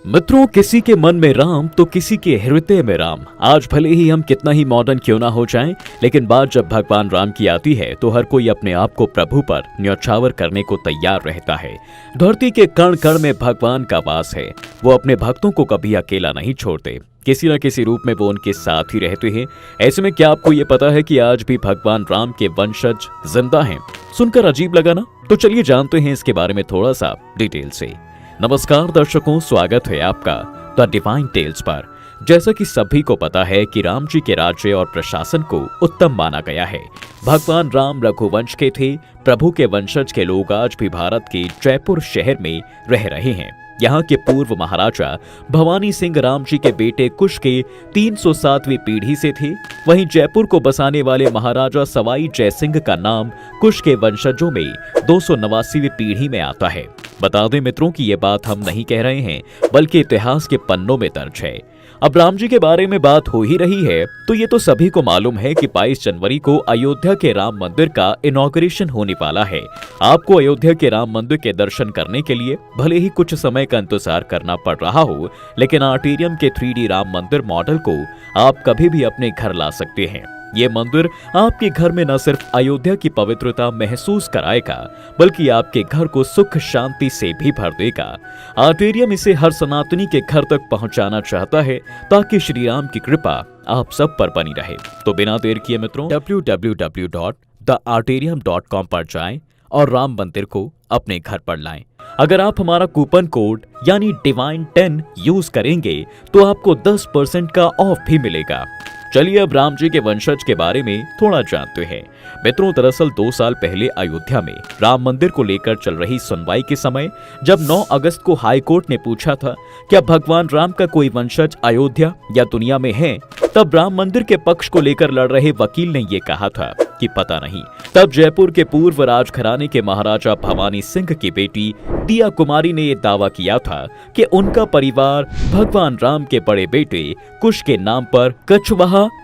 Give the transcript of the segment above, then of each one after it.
मित्रों, किसी के मन में राम तो किसी के हृदय में राम। आज भले ही हम कितना ही मॉडर्न क्यों ना हो जाएं, लेकिन बात जब भगवान राम की आती है तो हर कोई अपने आप को प्रभु पर न्यौछावर करने को तैयार रहता है। धरती के कण कण में भगवान का वास है। वो अपने भक्तों को कभी अकेला नहीं छोड़ते, किसी न किसी रूप में वो उनके साथ ही रहते हैं। ऐसे में क्या आपको ये पता है कि आज भी भगवान राम के वंशज जिंदा हैं? सुनकर अजीब लगा ना? तो चलिए जानते हैं इसके बारे में थोड़ा सा डिटेल से। नमस्कार दर्शकों, स्वागत है आपका द डिवाइन टेल्स पर। जैसा कि सभी को पता है कि राम जी के राज्य और प्रशासन को उत्तम माना गया है। भगवान राम रघुवंश के थे। प्रभु के वंशज के लोग आज भी भारत के जयपुर शहर में रह रहे हैं। यहाँ के पूर्व महाराजा भवानी सिंह राम जी के बेटे कुश के 307वीं पीढ़ी से थे। वहीं जयपुर को बसाने वाले महाराजा सवाई जयसिंह का नाम कुश के वंशजों में 289वीं पीढ़ी में आता है। बता दें मित्रों कि ये बात हम नहीं कह रहे हैं, बल्कि इतिहास के पन्नों में दर्ज है। अब राम जी के बारे में बात हो ही रही है तो ये तो सभी को मालूम है कि 22 जनवरी को अयोध्या के राम मंदिर का इनॉग्रेशन होने वाला है। आपको अयोध्या के राम मंदिर के दर्शन करने के लिए भले ही कुछ समय का इंतजार करना पड़ रहा हो, लेकिन आर्टेरियम के 3D राम मंदिर मॉडल को आप कभी भी अपने घर ला सकते हैं। ये मंदिर आपके घर में न सिर्फ अयोध्या की पवित्रता महसूस कराएगा, बल्कि आपके घर को सुख शांति से भी भर देगा। आर्टेरियम इसे हर सनातनी के घर तक पहुंचाना चाहता है ताकि श्री राम की कृपा आप सब पर बनी रहे। तो बिना देर किए मित्रों, www.thearterium.com पर जाएं और राम मंदिर को अपने घर पर लाएं। अगर आप हमारा कूपन कोड यानी डिवाइन 10 यूज करेंगे तो आपको 10% का ऑफ भी मिलेगा। चलिए अब राम जी के वंशज के बारे में थोड़ा जानते हैं। मित्रों, दरअसल 2 साल पहले अयोध्या में राम मंदिर को लेकर चल रही सुनवाई के समय जब 9 अगस्त को हाई कोर्ट ने पूछा था क्या भगवान राम का कोई वंशज अयोध्या या दुनिया में है, तब राम मंदिर के पक्ष को लेकर लड़ रहे वकील ने ये कहा था कि पता नहीं। तब जयपुर के पूर्व राजघराने के महाराजा भवानी सिंह की बेटी दिया कुमारी ने यह दावा किया था कि उनका परिवार भगवान राम के बड़े बेटे कुश के नाम पर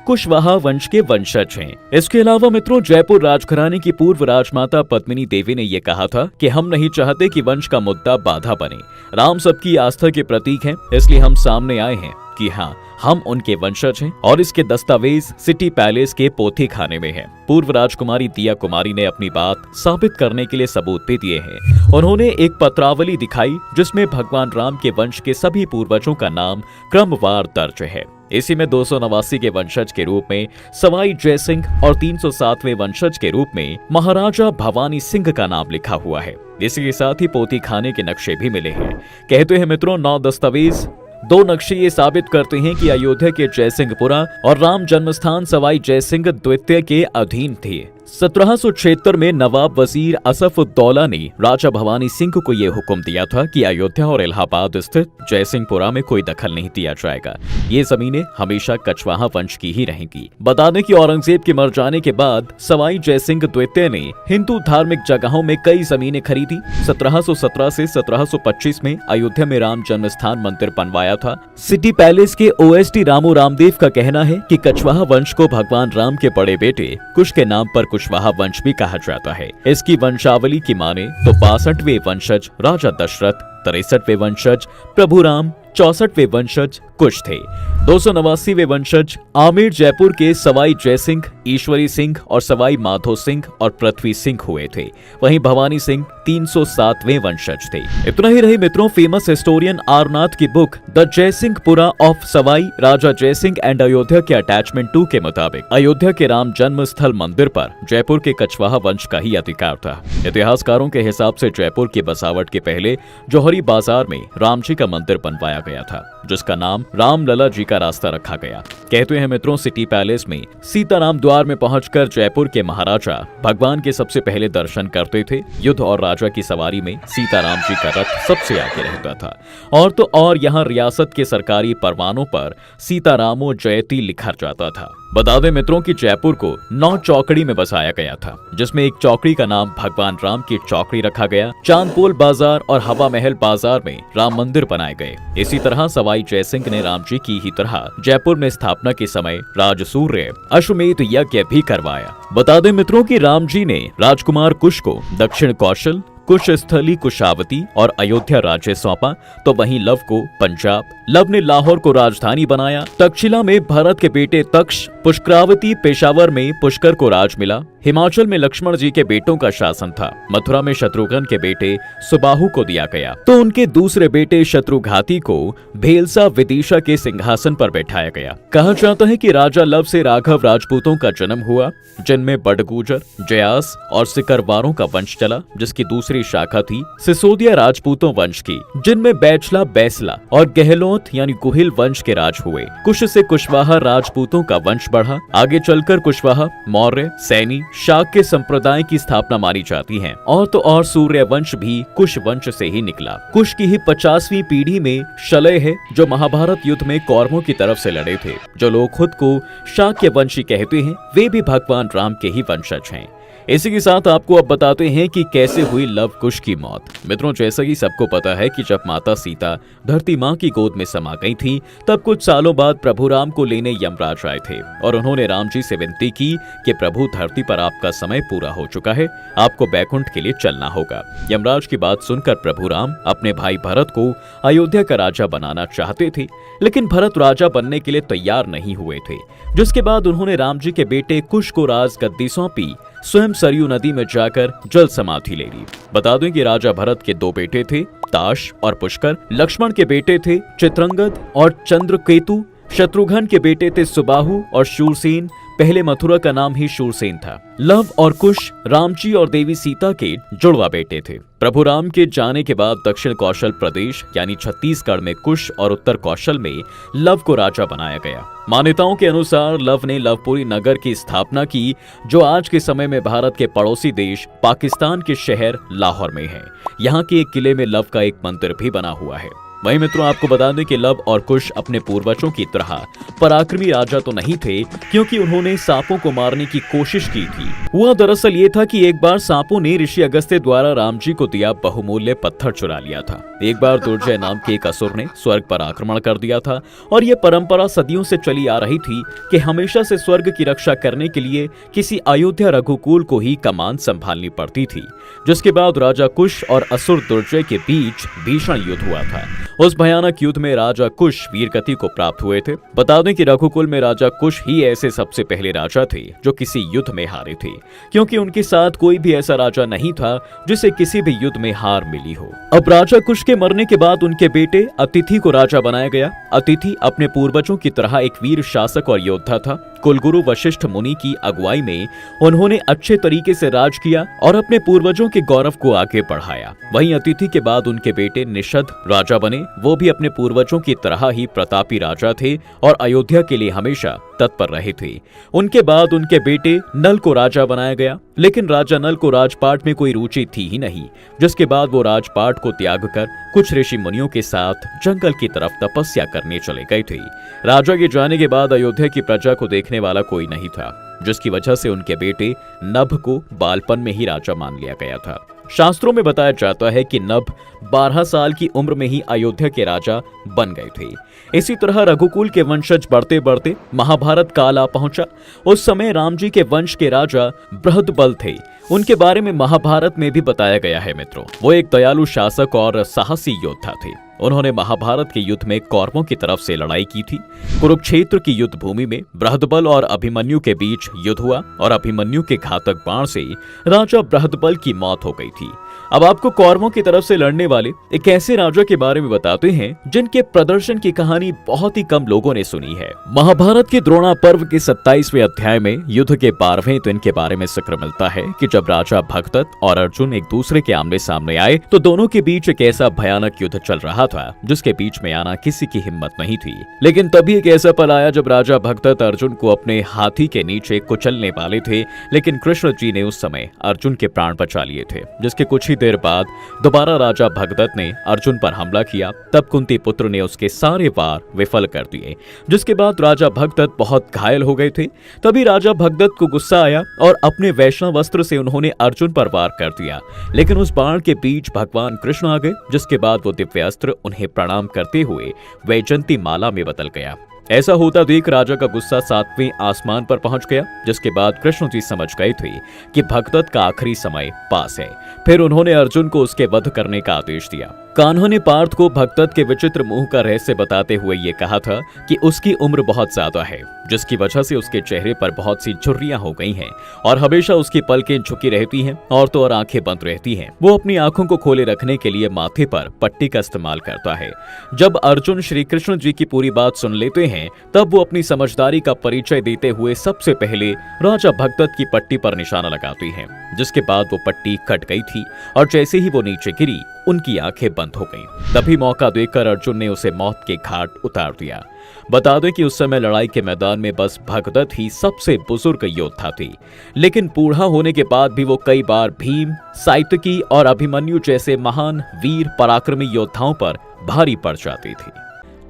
कुशवाहा वंश के वंशज हैं। इसके अलावा मित्रों, जयपुर राजघराने की पूर्व राजमाता पद्मिनी देवी ने यह कहा था कि हम नहीं चाहते कि वंश का मुद्दा बाधा बने। राम सबकी आस्था के प्रतीक हैं, इसलिए हम सामने आए हैं कि हाँ, हम उनके वंशज हैं और इसके दस्तावेज सिटी पैलेस के पोथी खाने में हैं। पूर्व राजकुमारी दिया कुमारी ने अपनी बात साबित करने के लिए सबूत भी दिए हैं। उन्होंने एक पत्रावली दिखाई जिसमें भगवान राम के वंश के सभी पूर्वजों का नाम क्रमवार दर्ज है। इसी में 289 के वंशज के रूप में सवाई जयसिंह और 307वें वंशज के रूप में महाराजा भवानी सिंह का नाम लिखा हुआ है। इसी के साथ ही पोथी खाने के नक्शे भी मिले हैं। कहते हैं मित्रों, 9 दस्तावेज 2 नक्शे ये साबित करते हैं कि अयोध्या के जयसिंहपुरा और राम जन्मस्थान सवाई जयसिंह द्वितीय के अधीन थे। 1776 में नवाब वजीर असफउद्दौला ने राजा भवानी सिंह को यह हुक्म दिया था कि अयोध्या और इलाहाबाद स्थित जयसिंहपुरा में कोई दखल नहीं दिया जाएगा। ये जमीनें हमेशा कछवाहा वंश की ही रहेंगी। बता दें कि औरंगजेब के मर जाने के बाद सवाई जयसिंह द्वितीय ने हिंदू धार्मिक जगहों में कई जमीनें खरीदी। 1717 से 1725 में अयोध्या में राम जन्मस्थान मंदिर बनवाया था। सिटी पैलेस के OST रामू रामदेव का कहना है कि कछवाहा वंश को भगवान राम के बड़े बेटे कुश के नाम पर कुशवाहा वंश भी कहा जाता है। इसकी वंशावली की माने तो 62वें वंशज राजा दशरथ, 63वें वंशज प्रभु राम, 64वें वंशज कुश थे। 289वें वंशज आमेर जयपुर के सवाई जयसिंह, ईश्वरी सिंह और सवाई माधो सिंह और पृथ्वी सिंह हुए थे। वहीं भवानी सिंह 307वें वंशज थे। इतना ही नहीं मित्रों, फेमस हिस्टोरियन आरनाथ की book the Jaisinghpura of Sawai Raja Jaisingh and Ayodhya के अटैचमेंट 2 के मुताबिक अयोध्या के राम जन्म स्थल मंदिर पर जयपुर के कछवाहा वंश का ही अधिकार था। इतिहासकारों के हिसाब से जयपुर की बसावट के पहले जौहरी बाजार में राम जी का मंदिर बनवाया गया था, जिसका नाम रामलला जी का रास्ता रखा गया। कहते हैं मित्रों, सिटी पैलेस में सीताराम द्वार में पहुंचकर जयपुर के महाराजा भगवान के सबसे पहले दर्शन करते थे। युद्ध और राजा की सवारी में सीताराम जी का रथ सबसे आगे रहता था। और तो और यहाँ रियासत के सरकारी परवानों पर सीतारामो जयती लिखा जाता था। बता दें मित्रों कि जयपुर को 9 चौकड़ी में बसाया गया था, जिसमें एक चौकड़ी का नाम भगवान राम की चौकड़ी रखा गया। चांदपोल बाजार और हवा महल बाजार में राम मंदिर बनाए गए। इसी तरह सवाई जयसिंह ने राम जी की ही तरह जयपुर में स्थापना के समय राजसूर्य अश्वमेध यज्ञ भी करवाया। बता दें मित्रों कि राम जी ने राजकुमार कुश को दक्षिण कौशल, कुश स्थली कुशावती और अयोध्या राज्य सौंपा, तो वहीं लव को पंजाब, लव ने लाहौर को राजधानी बनाया। तक्षशिला में भरत के बेटे तक्ष, पुष्करावती, पेशावर में पुष्कर को राज मिला। हिमाचल में लक्ष्मण जी के बेटों का शासन था। मथुरा में शत्रुघ्न के बेटे सुबाहु को दिया गया, तो उनके दूसरे बेटे शत्रुघाती को भेलसा विदिशा के सिंहासन पर बैठाया गया। कहा जाता है कि राजा लव से राघव राजपूतों का जन्म हुआ, जिनमें बड़गुजर, जयास और सिकरवारों का वंश चला, जिसकी दूसरी शाखा थी सिसोदिया राजपूतों वंश की, जिनमें बैचला, बैसला और गहलोत यानी गुहिल वंश के राज हुए। कुश से कुशवाहा राजपूतों का वंश बढ़ा। आगे चलकर कुशवाहा, मौर्य, सैनी, शाक के संप्रदाय की स्थापना मानी जाती है। और तो और सूर्य वंश भी कुश वंश से ही निकला। कुश की ही 50वीं पीढ़ी में शलय है, जो महाभारत युद्ध में कौरवों की तरफ से लड़े थे। जो लोग खुद को शाक्य वंशी कहते हैं, वे भी भगवान राम के ही वंशज हैं। इसी के साथ आपको अब बताते हैं कि कैसे हुई लव कुश की मौत। मित्रों, जैसा कि सबको पता है कि जब माता सीता धरती माँ की गोद में समा गई थी, तब कुछ सालों बाद प्रभु राम को लेने यमराज आए थे और उन्होंने राम जी से विनती की कि प्रभु, धरती पर आपका समय पूरा हो चुका है, आपको बैकुंठ के लिए चलना होगा। यमराज की बात सुनकर प्रभु राम अपने भाई भरत को अयोध्या का राजा बनाना चाहते थे, लेकिन भरत राजा बनने के लिए तैयार नहीं हुए थे। जिसके बाद उन्होंने राम जी के बेटे कुश को राजगद्दी सौंपी, स्वयं सरयू नदी में जाकर जल समाधि ले ली। बता दें कि राजा भरत के दो बेटे थे, ताश और पुष्कर। लक्ष्मण के बेटे थे चित्रंगद और चंद्रकेतु। शत्रुघ्न के बेटे थे सुबाहु और शूरसेन। पहले मथुरा का नाम ही शूरसेन था। लव और कुश रामजी और देवी सीता के जुड़वा बेटे थे। प्रभु राम के जाने के बाद दक्षिण कौशल प्रदेश यानी छत्तीसगढ़ में कुश और उत्तर कौशल में लव को राजा बनाया गया। मान्यताओं के अनुसार लव ने लवपुरी नगर की स्थापना की, जो आज के समय में भारत के पड़ोसी देश पाकिस्तान के शहर लाहौर में है। यहाँ के एक किले में लव का एक मंदिर भी बना हुआ है। वहीं मित्रों, आपको बता दें कि लव और कुश अपने पूर्वजों की तरह पराक्रमी राजा तो नहीं थे, क्योंकि उन्होंने सांपों को मारने की कोशिश की थी। हुआ दरअसल ये था कि एक बार सांपों ने ऋषि अगस्त्य द्वारा राम जी को दिया बहुमूल्य पत्थर चुरा लिया था। एक बार दुर्जय नाम के एक असुर ने स्वर्ग पर आक्रमण कर दिया था और ये परंपरा सदियों से चली आ रही थी कि हमेशा से स्वर्ग की रक्षा करने के लिए किसी अयोध्या रघुकुल को ही कमान संभालनी पड़ती थी। जिसके बाद राजा कुश और असुर दुर्जय के बीच भीषण युद्ध हुआ था। उस भयानक युद्ध में राजा कुश वीरगति को प्राप्त हुए थे। बता दें कि रघुकुल में राजा कुश ही ऐसे सबसे पहले राजा थे जो किसी युद्ध में हारे थे, क्योंकि उनके साथ कोई भी ऐसा राजा नहीं था जिसे किसी भी युद्ध में हार मिली हो। अब राजा कुश के मरने के बाद उनके बेटे अतिथि को राजा बनाया गया। अतिथि अपने पूर्वजों की तरह एक वीर शासक और योद्धा था। कुलगुरु वशिष्ठ मुनि की अगुवाई में उन्होंने अच्छे तरीके से राज किया और अपने पूर्वजों के गौरव को आगे बढ़ाया। वहीं अतिथि के बाद उनके बेटे निषद राजा बने। वो भी अपने पूर्वजों की तरह ही प्रतापी राजा थे और अयोध्या के लिए हमेशा तत्पर रहे थे। उनके बाद उनके बेटे नल को राजा बनाया गया, लेकिन राजा नल को राजपाट में कोई रुचि थी ही नहीं। जिसके बाद वो राजपाट को त्याग कर कुछ ऋषि मुनियों के साथ जंगल की तरफ तपस्या करने चले गए थे। राजा के जाने के बाद अयोध्या की प्रजा को देखने वाला कोई नहीं था, जिसकी वजह से उनके बेटे नभ को बालपन में ही राजा मान लिया गया था। शास्त्रों में बताया जाता है कि नभ 12 साल की उम्र में ही अयोध्या के राजा बन गए थे। इसी तरह रघुकुल के वंशज बढ़ते बढ़ते महाभारत काल आ पहुंचा। उस समय राम जी के वंश के राजा बृहदबल थे। उनके बारे में महाभारत में भी बताया गया है मित्रों। वो एक दयालु शासक और साहसी योद्धा थे। उन्होंने महाभारत के युद्ध में कौरवों की तरफ से लड़ाई की थी। कुरुक्षेत्र की युद्ध भूमि में बृहदबल और अभिमन्यु के बीच युद्ध हुआ और अभिमन्यु के घातक बाण से राजा बृहदबल की मौत हो गई थी। अब आपको कौरवों की तरफ से लड़ने वाले एक ऐसे राजा के बारे में बताते हैं जिनके प्रदर्शन की कहानी बहुत ही कम लोगों ने सुनी है। महाभारत के द्रोणा पर्व के 27वें अध्याय में युद्ध के 12वें दिन के बारे में जिक्र मिलता है कि जब राजा भगदत्त और अर्जुन एक दूसरे के आमने सामने आए तो दोनों के बीच एक ऐसा भयानक युद्ध चल रहा था जिसके बीच में आना किसी की हिम्मत नहीं थी। लेकिन तभी एक ऐसा पल आया जब राजा भगदत्त अर्जुन को अपने हाथी के नीचे कुचलने वाले थे, लेकिन कृष्ण जी ने उस समय अर्जुन के प्राण बचा लिए थे। जिसके कुछ ही देर बाद दोबारा राजा भगदत्त ने अर्जुन पर हमला किया। तब कुंती पुत्र ने उसके सारे वार विफल कर दिए, जिसके बाद राजा भगदत्त बहुत घायल हो गए थे। तभी राजा भगदत्त को गुस्सा आया और अपने वैष्णव अस्त्र से उन्होंने अर्जुन पर वार कर दिया, लेकिन उस बाण के बीच भगवान कृष्ण आ गए। जिसके बाद वो दिव्य अस्त्र उन्हें प्रणाम करते हुए वैजंती माला में बदल गया। ऐसा होता देख राजा का गुस्सा 7वें आसमान पर पहुंच गया, जिसके बाद कृष्ण जी समझ गए थे कि भगदत्त का आखिरी समय पास है। फिर उन्होंने अर्जुन को उसके वध करने का आदेश दिया। कान्हा ने पार्थ को भगदत्त के विचित्र मुंह का रहस्य बताते हुए ये कहा था कि उसकी उम्र बहुत ज्यादा है, जिसकी वजह से उसके चेहरे पर बहुत सी झुर्रियां हो गई हैं और हमेशा उसकी पलकें झुकी रहती हैं और तो और आंखें बंद रहती हैं। वो अपनी आंखों को खोले रखने के लिए माथे पर पट्टी का इस्तेमाल करता है। जब अर्जुन श्री कृष्ण जी की पूरी बात सुन लेते हैं, तब वो अपनी समझदारी का परिचय देते हुए सबसे पहले राजा भगदत्त की पट्टी पर निशाना लगाती हैं, जिसके बाद वो पट्टी कट गई थी और जैसे ही वो नीचे गिरी, उनकी आंखें बंद हो गईं। तभी मौका देखकर अर्जुन ने उसे मौत के घाट उतार दिया। बता दें कि उस समय लड़ाई के मैदान में बस भगदत्त ही सबसे बुजुर्ग योद्धा थी, लेकिन बूढ़ा होने के बाद भी वो कई बार भीम, सात्यकी और अभिमन्यु जैसे महान वीर पराक्रमी योद्धाओं पर भारी पड़ जाती थी।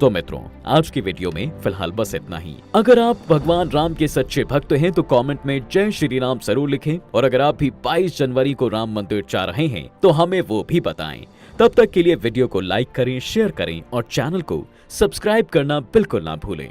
तो मित्रों, आज की वीडियो में फिलहाल बस इतना ही। अगर आप भगवान राम के सच्चे भक्त हैं तो कमेंट में जय श्री राम जरूर लिखें, और अगर आप भी 22 जनवरी को राम मंदिर जा रहे हैं तो हमें वो भी बताएं। तब तक के लिए वीडियो को लाइक करें, शेयर करें और चैनल को सब्सक्राइब करना बिल्कुल ना भूलें।